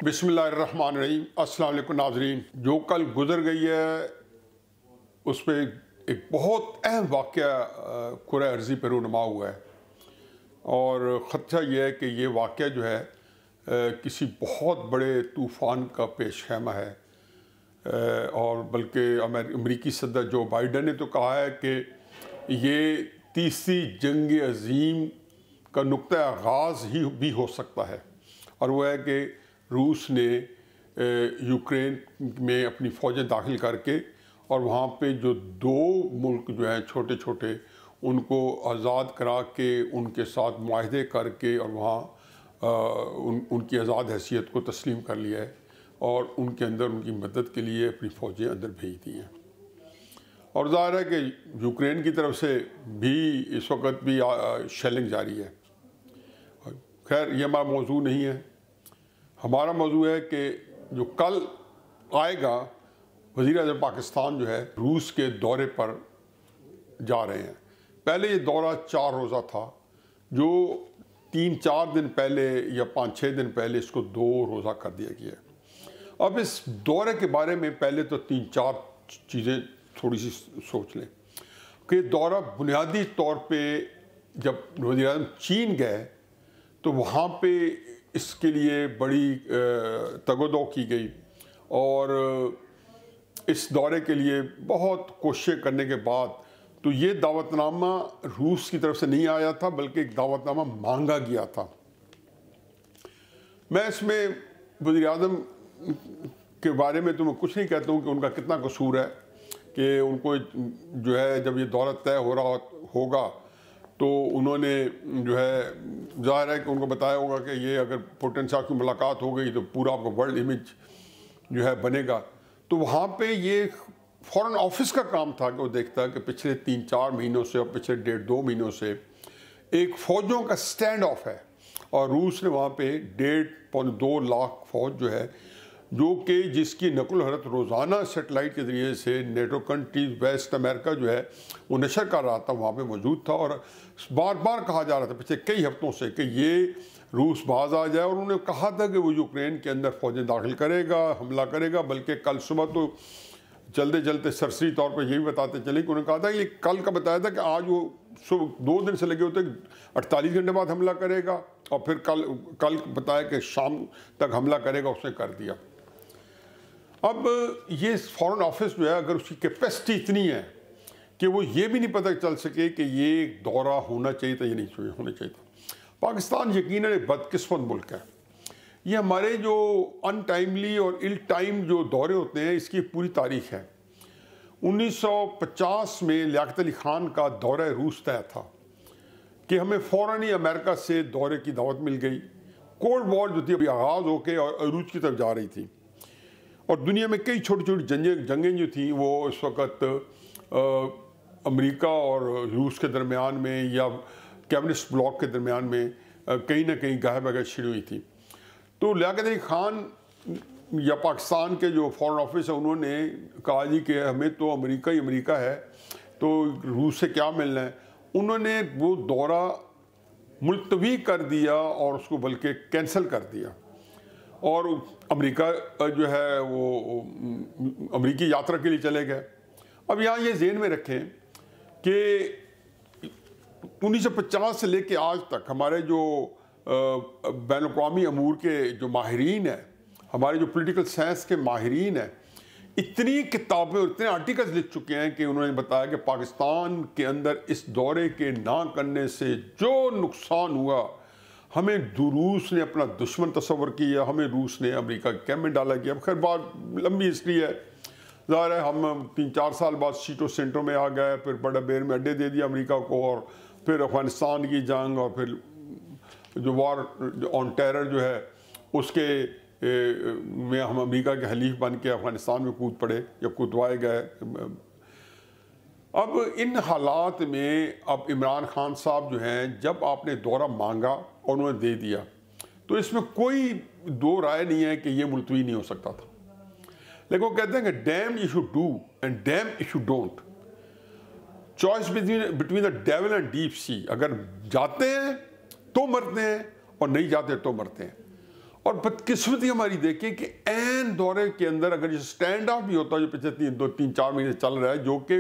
बिस्मिल्लाहिर्रहमानिर्रहीम। अस्सलाम वालेकुम नाज़रीन। जो कल गुज़र गई है उस पर एक बहुत अहम वाक़या कुरे अर्ज़ी पर रूनुमा हुआ है और ख़दशा ये है कि ये वाक़या जो है किसी बहुत बड़े तूफ़ान का पेश ख़ैमा है। और बल्कि अमरीकी सदर जो बाइडन ने तो कहा है कि ये तीसरी जंग अज़ीम का नुक्ता आगाज़ ही भी हो सकता है, और वह है कि रूस ने यूक्रेन में अपनी फ़ौजें दाखिल करके और वहाँ पे जो दो मुल्क जो हैं छोटे छोटे उनको आज़ाद करा के उनके साथ मुआहदे करके और वहाँ उनकी आज़ाद हैसियत को तस्लीम कर लिया है और उनके अंदर उनकी मदद के लिए अपनी फ़ौजें अंदर भेज दी हैं। और ज़ाहिर है कि यूक्रेन की तरफ से भी इस वक्त भी शेलिंग जारी है। खैर ये हमारा मौजू नहीं है। हमारा मौजू है कि जो कल आएगा वज़ीर-ए-आज़म पाकिस्तान जो है रूस के दौरे पर जा रहे हैं। पहले ये दौरा 4 रोज़ा था, जो 3-4 दिन पहले या 5-6 दिन पहले इसको 2 रोज़ा कर दिया गया। अब इस दौरे के बारे में पहले तो 3-4 चीज़ें थोड़ी सी सोच लें कि दौरा बुनियादी तौर पे जब वज़ीर-ए-आज़म चीन गए तो वहाँ पे इसके लिए बड़ी तगोदो की गई और इस दौरे के लिए बहुत कोशिशें करने के बाद तो ये दावतनामा रूस की तरफ से नहीं आया था, बल्कि एक दावतनामा मांगा गया था। मैं इसमें वज़ीर-ए-आज़म के बारे में तो मैं कुछ नहीं कहता हूँ कि उनका कितना कसूर है कि उनको जो है जब ये दौरा तय हो रहा होगा तो उन्होंने जो है ज़ाहिर है कि उनको बताया होगा कि ये अगर पुतिन साहब की मुलाकात हो गई तो पूरा आपका वर्ल्ड इमेज जो है बनेगा। तो वहाँ पे ये फॉरेन ऑफिस का काम था कि वो देखता है कि पिछले 3-4 महीनों से और पिछले 1.5-2 महीनों से एक फ़ौजों का स्टैंड ऑफ है और रूस ने वहाँ पे 1.5-2 लाख फ़ौज जो है जो कि जिसकी नकल हरत रोज़ाना सेटेलाइट के ज़रिए से नेटो कंट्रीज वेस्ट अमेरिका जो है वो नशर कर रहा था, वहाँ पे मौजूद था। और बार बार कहा जा रहा था पिछले कई हफ्तों से कि ये रूस बाज आ जाए, और उन्होंने कहा था कि वो यूक्रेन के अंदर फ़ौजें दाखिल करेगा, हमला करेगा। बल्कि कल सुबह तो चलते चलते सरसरी तौर पर यही बताते चले कि उन्होंने कहा था, ये कल का बताया था कि आज वो सुबह 2 दिन से लगे होते 48 घंटे बाद हमला करेगा, और फिर कल बताया कि शाम तक हमला करेगा, उसने कर दिया। अब ये फॉरेन ऑफिस जो है अगर उसकी कैपेसिटी इतनी है कि वो ये भी नहीं पता चल सके कि ये दौरा होना चाहिए था या नहीं होना चाहिए था। पाकिस्तान यकीनन एक बदकिस्मत मुल्क है। ये हमारे जो अनटाइमली और इल टाइम जो दौरे होते हैं इसकी पूरी तारीख है। 1950 में लियाकत अली खान का दौरा रूस तय था कि हमें फ़ौरन ही अमेरिका से दौरे की दावत मिल गई। कोल्ड वॉर जो थी अभी आगाज़ होकर और अरूज की तरफ जा रही थी और दुनिया में कई छोटी छोटी जंगें जो थी वो इस वक्त अमेरिका और रूस के दरमियान में या कम्युनिस्ट ब्लॉक के दरमियान में कहीं ना कहीं गाहे बगैर छिड़ी हुई थी। तो लियाकत अली खान या पाकिस्तान के जो फॉरेन ऑफिस है उन्होंने कहा जी कि हमें तो अमेरिका ही अमेरिका है, तो रूस से क्या मिलना है। उन्होंने वो दौरा मुलतवी कर दिया और उसको बल्कि कैंसिल कर दिया और अमेरिका जो है वो अमेरिकी यात्रा के लिए चले गए। अब यहाँ ये ज़हन में रखें कि 1950 से लेके आज तक हमारे जो बैनुल-अक़वामी अमूर के जो माहिरीन हैं, हमारे जो पॉलिटिकल साइंस के माहिरीन हैं, इतनी किताबें और इतने आर्टिकल्स लिख चुके हैं कि उन्होंने बताया कि पाकिस्तान के अंदर इस दौरे के ना करने से जो नुकसान हुआ, हमें रूस ने अपना दुश्मन तस्वर किया, हमें रूस ने अमेरिका के कैम्प में डाला गया। खैर बात लंबी हिस्ट्री है, ज़ाहिर है हम 3-4 साल बाद सीटो सेंटरों में आ गए, फिर बड़ा बेर में अड्डे दे दिया अमेरिका को, और फिर अफ़गानिस्तान की जंग और फिर जो वॉर ऑन टेरर जो है उसके में हम अमेरिका के हलीफ बन के अफ़गानिस्तान में कूद पड़े या कूदवाए गए। अब इन हालात में अब इमरान खान साहब जो हैं, जब आपने दौरा मांगा और उन्होंने दे दिया तो इसमें कोई दो राय नहीं है कि ये मुलतवी नहीं हो सकता था। लेकिन वो कहते हैं कि damn you should do and damn you should don't, choice between the devil and deep sea. अगर जाते हैं तो मरते हैं और नहीं जाते तो मरते हैं। और बदकिस्मती हमारी देखिए कि ऐन दौरे के अंदर अगर ये स्टैंड ऑफ भी होता जो पिछले 3 महीने चल रहा है, जो कि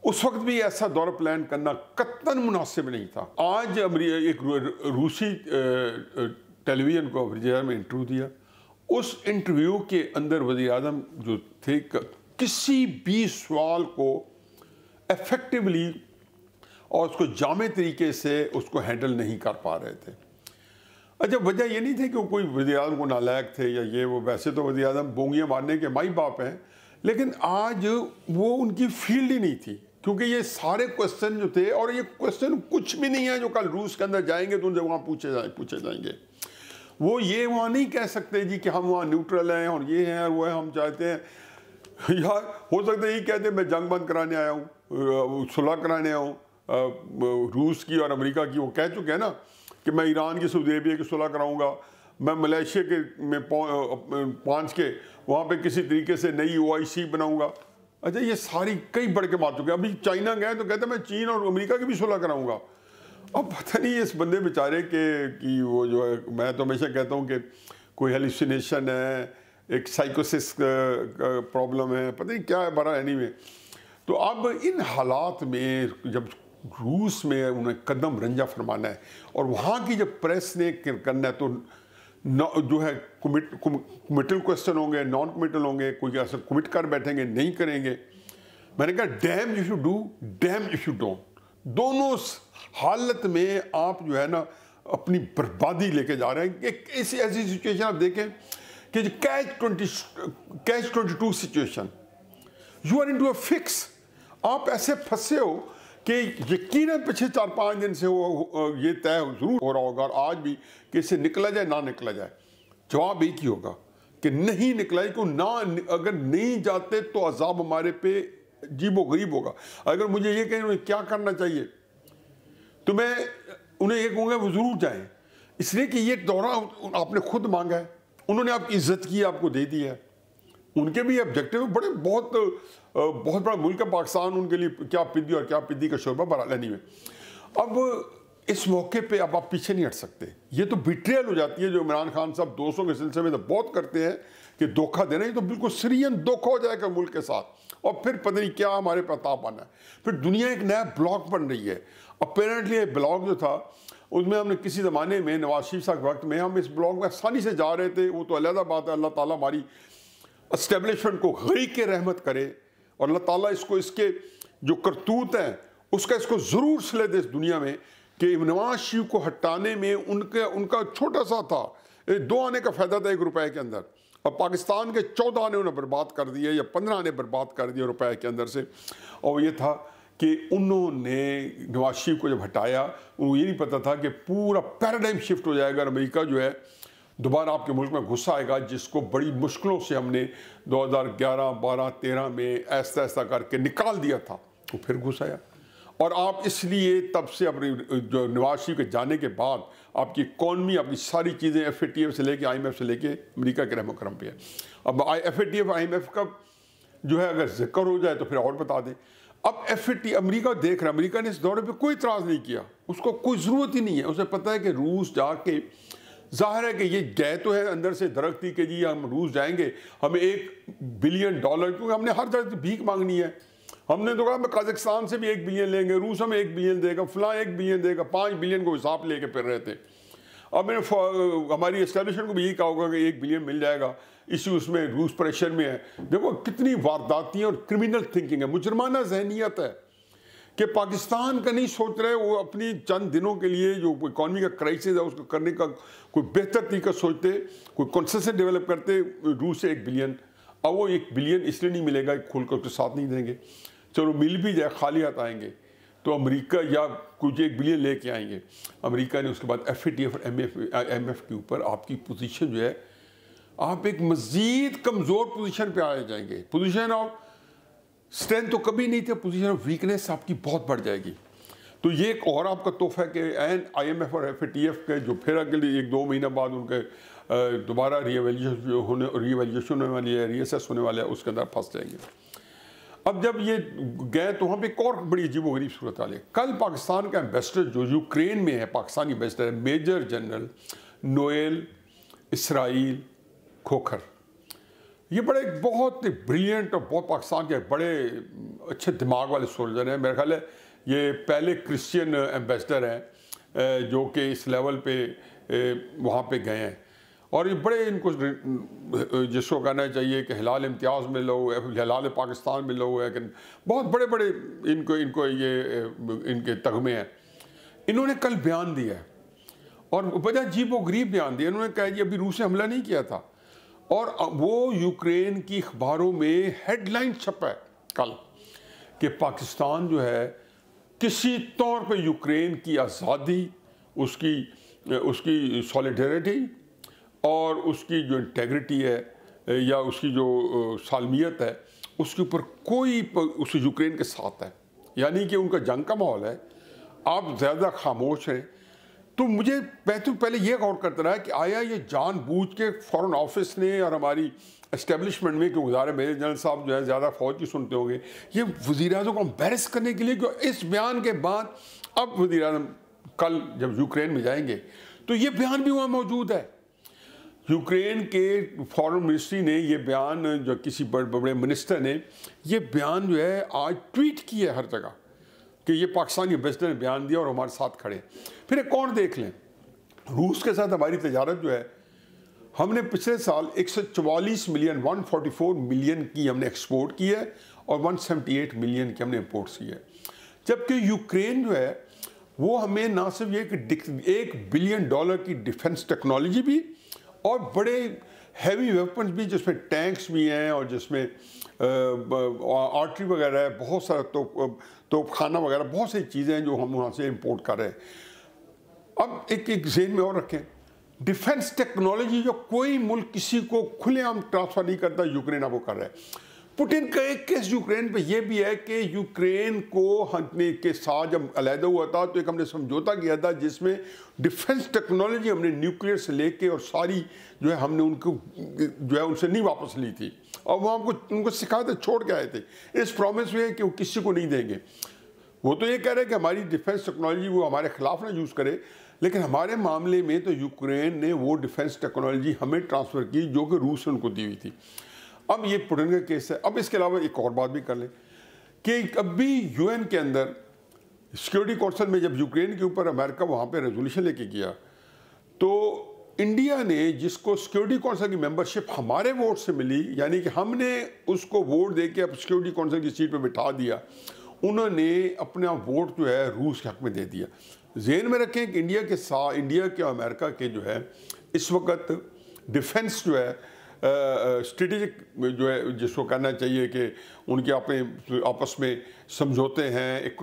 उस वक्त भी ऐसा दौरा प्लान करना कतई मुनासिब नहीं था। आज एक रूसी टेलीविज़न को वज़ीर में इंटरव्यू दिया, उस इंटरव्यू के अंदर वज़ीर आज़म जो थे किसी भी सवाल को इफेक्टिवली और उसको जामे तरीके से उसको हैंडल नहीं कर पा रहे थे। अच्छा, वजह ये नहीं थी कि कोई वज़ीर आज़म को नालायक थे या ये वो, वैसे तो वज़ीर आज़म बोंगियाँ मारने के माई बाप हैं, लेकिन आज वो उनकी फील्ड ही नहीं थी, क्योंकि ये सारे क्वेश्चन जो थे, और ये क्वेश्चन कुछ भी नहीं है जो कल रूस के अंदर जाएंगे तो उनसे वहाँ पूछे जाएंगे। वो ये वहाँ नहीं कह सकते जी कि हम वहाँ न्यूट्रल हैं और ये हैं और वो है, हम चाहते हैं। यार हो सकता है यही कहते मैं जंग बंद कराने आया हूँ, सुलह कराने आया हूँ। रूस की और अमेरिका की वो कह चुके हैं ना कि मैं ईरान की सऊदी अरेबिया की सुलह कराऊंगा, मैं मलेशिया के में पहुँच के वहाँ पे किसी तरीके से नई OIC बनाऊंगा। अच्छा, ये सारी कई बढ़ के मार चुके हैं। अभी चाइना गए तो कहते मैं चीन और अमेरिका की भी सुलह कराऊंगा। अब पता नहीं इस बंदे बेचारे कि वो जो है, मैं तो हमेशा कहता हूँ कि कोई हेलुसिनेशन है, एक साइकोसिस प्रॉब्लम है, पता नहीं क्या है बड़ा। एनीवे, तो अब इन हालात में जब रूस में उन्हें कदम रंजा फरमाना है और वहाँ की जब प्रेस ने करना है, तो जो है कमिटल क्वेश्चन होंगे, नॉन कमिटल होंगे, कोई ऐसा कमिट कर बैठेंगे, नहीं करेंगे। मैंने कहा dam if you do, dam if you don't. दोनों हालत में आप जो है ना अपनी बर्बादी लेके जा रहे हैं। एक ऐसी सिचुएशन आप देखें कि catch 22 situation, you are into a fix. आप ऐसे फंसे हो कि यकीनन पिछले 4-5 दिन से वो ये तय जरूर हो रहा होगा, और आज भी कि इससे निकला जाए ना निकला जाए। जवाब एक ही होगा कि नहीं निकला जाए, क्यों ना, अगर नहीं जाते तो अजाब हमारे पे अजीबो गरीब होगा। अगर मुझे ये कहें उन्हें क्या करना चाहिए, तो मैं उन्हें ये कहूँगा वो जरूर जाएं, इसलिए कि ये दौरा आपने खुद मांगा है, उन्होंने आपकी इज्जत की, आपको दे दी है। उनके भी ऑब्जेक्टिव बड़े बहुत बड़ा मुल्क है पाकिस्तान, उनके लिए क्या पिद्दी और क्या पिद्दी का शोरबा बरालानी में। अब इस मौके पे अब आप पीछे नहीं हट सकते। ये तो बिट्रियल हो जाती है जो इमरान खान साहब दोस्तों के सिलसिले में तो बहुत करते हैं कि धोखा देना, ये तो बिल्कुल सीरियस धोखा हो जाएगा मुल्क के साथ, और फिर पता नहीं क्या हमारे प्रताप आना है। फिर दुनिया एक नया ब्लॉक बन रही है। अपेरेंटली ब्लॉक जो था उसमें हमने किसी ज़माने में नवाज शरीफ साहब वक्त में हम इस ब्लॉक में आसानी से जा रहे थे, वो तो अलग बात है। अल्लाह ताला हमारी एस्टेब्लिशमेंट को गरीक के रहमत करे और अल्लाह ताला इसको, इसके जो करतूत हैं उसका इसको ज़रूर सिले दे इस दुनिया में, कि नवाज शरीफ को हटाने में उनका छोटा सा था, 2 आने का फ़ायदा था 1 रुपए के अंदर, और पाकिस्तान के 14 आने उन्हें बर्बाद कर दिए या 15 आने बर्बाद कर दिए रुपए के अंदर से। और ये था कि उन्होंने नवाज शरीफ को जब हटाया, उनको ये नहीं पता था कि पूरा पैराडाइम शिफ्ट हो जाएगा, अमेरिका जो है दोबारा आपके मुल्क में घुस आएगा, जिसको बड़ी मुश्किलों से हमने 2011, 12, 13 में ऐसा ऐसा करके निकाल दिया था, वो फिर घुस आया। और आप इसलिए तब से अपनी जो नवाज शरीफ के जाने के बाद आपकी इकॉनमी, आपकी सारी चीज़ें FATF से लेके IMF से लेके अमेरिका के रहमो करम पे है। अब FATF IMF का जो है अगर जिक्र हो जाए तो फिर और बता दें। अब अमेरिका देख रहा है, अमेरिका ने इस दौरे पे कोई इतराज़ नहीं किया, उसको कोई ज़रूरत ही नहीं है। उसे पता है कि रूस जाके, जाहिर है कि ये गए तो है अंदर से दरख्ती के जी हम रूस जाएंगे, हमें $1 बिलियन, क्योंकि हमने हर जगह से भीख मांगनी है। हमने तो कहा कजाकिस्तान से भी $1 बिलियन लेंगे, रूस हमें $1 बिलियन देगा, फलां $1 बिलियन देगा, 5 बिलियन को हिसाब लेके फिर रहे थे। अब मैंने हमारी एस्टेब्लिशमेंट को भी यही कहा होगा कि $1 बिलियन मिल जाएगा, इसी उसमें रूस प्रेशर में है। देखो कितनी वारदाती और क्रिमिनल थिंकिंग है, मुजरमाना जहनीत है कि पाकिस्तान का नहीं सोच रहे, वो अपनी चंद दिनों के लिए जो इकॉनमी का क्राइसिस है उसको करने का कोई बेहतर तरीका सोचते, कोई कॉन्सेप्ट डेवलप करते। रूस से $1 बिलियन, अब वो $1 बिलियन इसलिए नहीं मिलेगा खोल कर उसके साथ नहीं देंगे, चलो मिल भी जाए खाली हाथ आएंगे तो अमेरिका या कुछ $1 बिलियन लेके आएंगे। अमेरिका ने उसके बाद FATF और IMF के ऊपर आपकी पोजीशन जो है, आप एक मज़ीद कमज़ोर पोजीशन पे आ जाएंगे। पोजीशन ऑफ स्ट्रेंथ तो कभी नहीं थे, पोजीशन ऑफ वीकनेस आपकी बहुत बढ़ जाएगी। तो ये एक और आपका तोहफा है कि IMF और FATF के जो फिर अगले 1-2 महीना बाद उनके दोबारा रीवैल्यूएशन होने वाली है, रीअसेस होने वाला है, उसके अंदर फंस जाएंगे। अब जब ये गए तो वहाँ पे एक और बड़ी अजीबोगरीब सूरत हाल है। कल पाकिस्तान का एम्बेसडर जो यूक्रेन में है, पाकिस्तानी एम्बेसडर है, major general Noel Israel, Khokhar, ये बड़े बहुत ब्रिलियंट और बहुत पाकिस्तान के बड़े अच्छे दिमाग वाले सोल्जर हैं। मेरा ख्याल है ये पहले क्रिश्चियन एम्बेसडर हैं जो कि इस लेवल पे वहाँ पे गए हैं, और ये बड़े इनको जिसको कहना चाहिए कि हिलाल इम्तियाज़ मिला हुआ है, हिलाल पाकिस्तान मिला हुआ है, कि बहुत बड़े बड़े इनको ये इनके तगमे हैं। इन्होंने कल बयान दिया है और बड़ा अजीब व गरीब बयान दिया। इन्होंने कहा जी अभी रूस ने हमला नहीं किया था, और वो यूक्रेन की अखबारों में हेडलाइन छपा है कल कि पाकिस्तान जो है किसी तौर पे यूक्रेन की आज़ादी, उसकी सॉलिडरिटी और उसकी जो इंटेग्रिटी है या उसकी जो सालमियत है, उसके ऊपर कोई उस यूक्रेन के साथ है, यानी कि उनका जंग का माहौल है। आप ज़्यादा खामोश हैं। तो मैं तो पहले ये गौर करता रहा कि आया ये जानबूझ के फॉरेन ऑफिस ने और हमारी एस्टेब्लिशमेंट में, कि गुज़ारे मेजर जनरल साहब जो है ज़्यादा फ़ौज की सुनते होंगे, ये वज़ीर-ए-आज़म को एम्बैरेस करने के लिए, कि इस बयान के बाद अब वज़ीर-ए-आज़म कल जब यूक्रेन में जाएंगे तो ये बयान भी वहाँ मौजूद है। यूक्रेन के फॉरेन मिनिस्ट्री ने ये बयान, जो किसी बड़े मिनिस्टर ने ये बयान जो है आज ट्वीट किया हर जगह कि ये पाकिस्तानी एम्बेसडर ने बयान दिया और हमारे साथ खड़े। फिर एक और देख लें, रूस के साथ हमारी तजारत जो है, हमने पिछले साल 144 मिलियन 144 मिलियन की हमने एक्सपोर्ट की है और 178 मिलियन की हमने इम्पोर्ट्स की है। जबकि यूक्रेन जो है वो हमें ना सिर्फ ये कि $1 बिलियन की डिफेंस टेक्नोलॉजी भी और बड़े हैवी वेपन्स भी, जिसमें टैंक्स भी हैं और जिसमें आर्टरी वगैरह है, बहुत सारा तोपखाना वगैरह, बहुत सारी चीज़ें हैं जो हम वहाँ से इंपोर्ट कर रहे हैं। अब एक ज़हन में और रखें, डिफेंस टेक्नोलॉजी जो कोई मुल्क किसी को खुलेआम ट्रांसफ़र नहीं करता, यूक्रेन अब वो कर रहा है। पुतिन का एक केस यूक्रेन पे ये भी है कि यूक्रेन को हमने के साथ जब अलहदा हुआ था तो एक हमने समझौता किया था जिसमें डिफेंस टेक्नोलॉजी हमने न्यूक्लियर से लेके और सारी जो है हमने उनको जो है उनसे नहीं वापस ली थी, और वो हमको उनको सिखाए थे, छोड़ के आए थे इस प्रॉमिस में कि वो किसी को नहीं देंगे। वो तो ये कह रहे हैं कि हमारी डिफेंस टेक्नोलॉजी वो हमारे खिलाफ ना यूज़ करे, लेकिन हमारे मामले में तो यूक्रेन ने वो डिफेंस टेक्नोलॉजी हमें ट्रांसफ़र की जो कि रूस ने उनको दी हुई थी। अब ये पुतिन का केस है। अब इसके अलावा एक और बात भी कर लें कि अभी यूएन के अंदर सिक्योरिटी काउंसिल में जब यूक्रेन के ऊपर अमेरिका वहाँ पे रेजोल्यूशन लेके गया, तो इंडिया ने जिसको सिक्योरिटी काउंसिल की मेंबरशिप हमारे वोट से मिली, यानी कि हमने उसको वोट दे के अब सिक्योरिटी काउंसिल की सीट पर बिठा दिया, उन्होंने अपना वोट जो है रूस के हक में दे दिया। ज़हन में रखें कि इंडिया के और अमेरिका के जो है इस वक्त डिफेंस जो है स्ट्रेटेजिक जो है, जिसको कहना चाहिए कि उनके अपने आपस में समझौते हैं,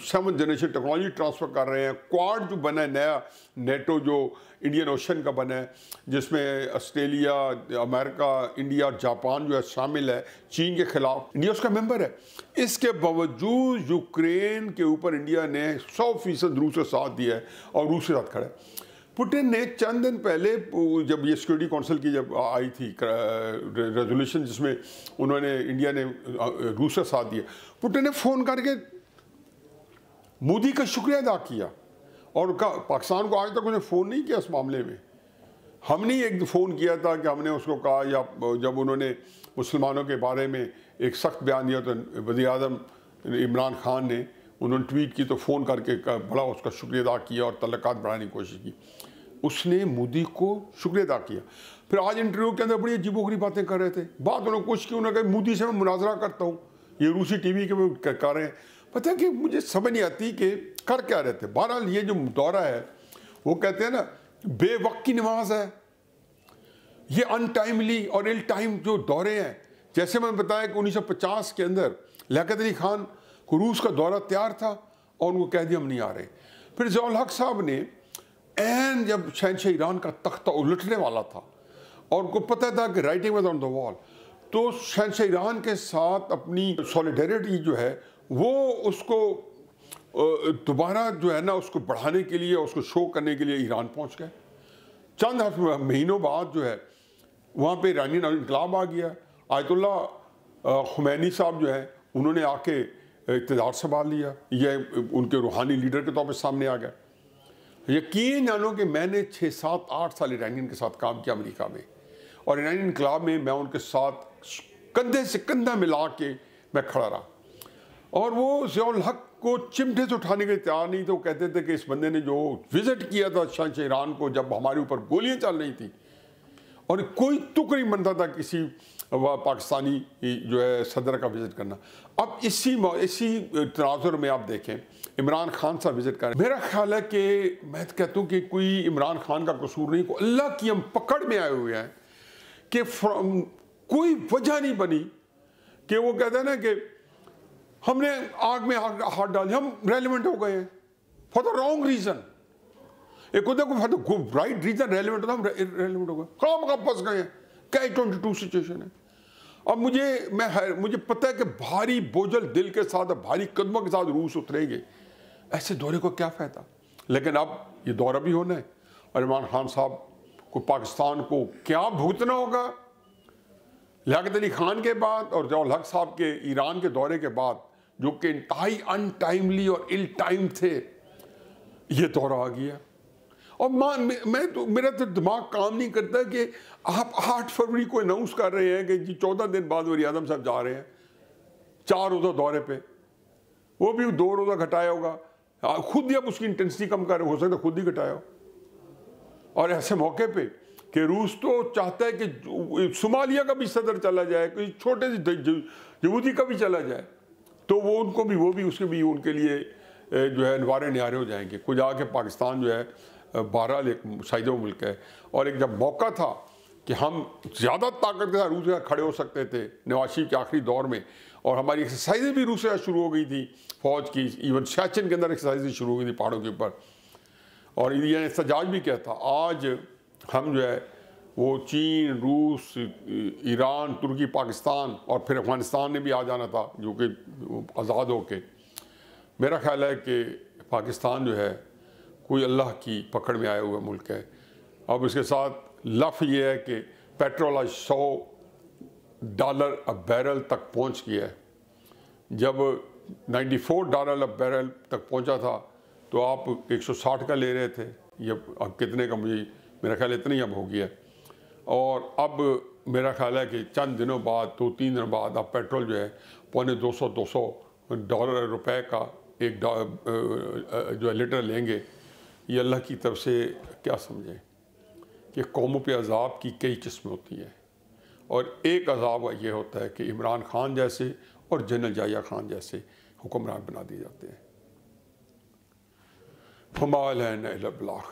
7th जनरेशन टेक्नोलॉजी ट्रांसफ़र कर रहे हैं। क्वाड जो बना है नया नेटो जो इंडियन ओशन का बना है, जिसमें ऑस्ट्रेलिया, अमेरिका, इंडिया और जापान जो है शामिल है, चीन के खिलाफ इंडिया उसका मेंबर है। इसके बावजूद यूक्रेन के ऊपर इंडिया ने 100% रूस का साथ दिया है और रूस के साथ खड़ा है। पुतिन ने चंद दिन पहले जब ये सिक्योरिटी काउंसिल की जब आई थी रेजोल्यूशन जिसमें उन्होंने इंडिया ने रूस का साथ दिया, पुतिन ने फ़ोन करके मोदी का शुक्रिया अदा किया और पाकिस्तान को आज तक उन्होंने फ़ोन नहीं किया इस मामले में। हमने एक फ़ोन किया था कि हमने उसको कहा, या जब उन्होंने मुसलमानों के बारे में एक सख्त बयान दिया तो वज़ीर-ए-आज़म इमरान खान ने उन्होंने ट्वीट की तो फ़ोन करके बड़ा उसका शुक्रिया अदा किया और तल्लुकात बढ़ाने की कोशिश की। उसने मोदी को शुक्रिया अदा किया। फिर आज इंटरव्यू के अंदर बड़ी अजीबोगरीब बातें कर रहे थे। बात उन्होंने कुछ की, उन्होंने कहा मोदी से मैं मुनाजरा करता हूँ, ये रूसी टीवी के कर रहे हैं। पता है कि मुझे समझ नहीं आती कि कर क्या रहे थे। बहरहाल ये जो दौरा है वो कहते हैं ना बेवक्त की नमाज है, ये अनटाइमली और इल टाइम जो दौरे हैं। जैसे मैंने बताया कि 1950 के अंदर लियाकत अली खान को रूस का दौरा तैयार था और उनको कह दिया हम नहीं आ रहे। फिर ज़ियाउल हक साहब ने एन जब शहंशाह ईरान का तख्ता उलटने वाला था और उनको पता था कि writing was on the wall, तो शहंशाह ईरान के साथ अपनी सॉलिडरिटी जो है वो उसको दोबारा जो है ना उसको बढ़ाने के लिए, उसको शो करने के लिए ईरान पहुंच गए। चंद महीनों बाद जो है वहाँ पे ईरानी इनकलाब आ गया। आयतुल्ला खुमैनी साहब जो है उन्होंने आके इक़्तिदार संभाल लिया, ये उनके रूहानी लीडर के तौर पे सामने आ गया। यकीन जानो कि मैंने 6, 7, 8 साल ईरानियन के साथ काम किया अमेरिका में, और ईरानियन इनकलाब में मैं उनके साथ कंधे से कंधा मिला के मैं खड़ा रहा। और वो ज़ियाउल हक को चिमटे से उठाने के लिए तैयार नहीं थे। वो कहते थे कि इस बंदे ने जो विज़िट किया था शहंशाह ईरान को जब हमारे ऊपर गोलियां चल रही थी, और कोई तुक नहीं बनता था किसी पाकिस्तानी जो है सदर का विज़िट करना। अब इसी तनाजुर में आप देखें इमरान खान साहब विज़िट करें। मेरा ख्याल है कि मैं कहता हूँ कि कोई इमरान खान का कसूर नहीं, को अल्लाह की हम पकड़ में आए हुए हैं कि कोई वजह नहीं बनी कि वो कहते हैं ना कि हमने आग में हाथ डाल दिया, हम रेलिवेंट हो गए हैं फॉर द रॉन्ग रीज़न। एक होता है for the right reason relevant होता, हम रेलिवेंट हो गए, काम का फंस गए हैं। कैच 22 सिचुएशन है। अब मुझे पता है कि भारी बोझल दिल के साथ, भारी कदमों के साथ रूस उतरेंगे, ऐसे दौरे को क्या फ़ायदा। लेकिन अब ये दौरा भी होना है, और इमरान खान साहब को पाकिस्तान को क्या भुगतना होगा। लियाकत अली खान के बाद और ज़ियाउल हक साहब के ईरान के दौरे के बाद, जो कि इंतहाई अनटाइमली और इल टाइम थे, ये दौरा आ गया। और मेरा तो दिमाग काम नहीं करता कि आप 8 फरवरी को अनाउंस कर रहे हैं कि जी 14 दिन बाद वज़ीर आज़म साहब जा रहे हैं 4 रोज़ा दौरे पे, वो भी 2 रोज़ा घटाया होगा, खुद ही अब उसकी इंटेंसिटी कम कर, हो सकता है खुद ही घटाया हो। और ऐसे मौके पे कि रूस तो चाहता है कि सोमालिया का भी सदर चला जाए, कोई छोटे से जिबूती का भी चला जाए, तो वो उनको भी उसके भी उनके लिए जो है नवारे न्यारे हो जाएंगे। कुछ आके पाकिस्तान जो है 12 एक शायद मुल्क है, और एक जब मौका था कि हम ज़्यादा ताकत के साथ रूस के साथ खड़े हो सकते थे नवाज शरीफ के आखिरी दौर में, और हमारी एक्सरसाइजें भी रूस से शुरू हो गई थी फौज की, इवन सियाचिन के अंदर एक्सरसाइजें शुरू हो गई थी पहाड़ों के ऊपर। और ये एहतजाज भी क्या था, आज हम जो है वो चीन, रूस, ईरान, तुर्की, पाकिस्तान और फिर अफगानिस्तान ने भी आ जाना था जो कि आज़ाद हो के। मेरा ख्याल है कि पाकिस्तान जो है कोई अल्लाह की पकड़ में आया हुआ मुल्क है। अब इसके साथ लफ ये है कि पेट्रोल आज $100 अ बैरल तक पहुंच गया है। जब $94 अ बैरल तक पहुंचा था तो आप 160 का ले रहे थे, ये अब कितने का मेरा ख्याल इतना ही अब हो गया। और अब मेरा ख्याल है कि चंद दिनों बाद, 2-3 दिन बाद आप पेट्रोल जो है $200 रुपए का एक जो है लीटर लेंगे। ये अल्लाह की तरफ से क्या समझें कि कौमों पे अज़ाब की कई किस्में होती हैं, और एक अज़ाब ये होता है कि इमरान खान जैसे और जनरल याह्या खान जैसे हुक्मरान बना दिए जाते हैं। फमा अलैना इल्ला अल बलाग।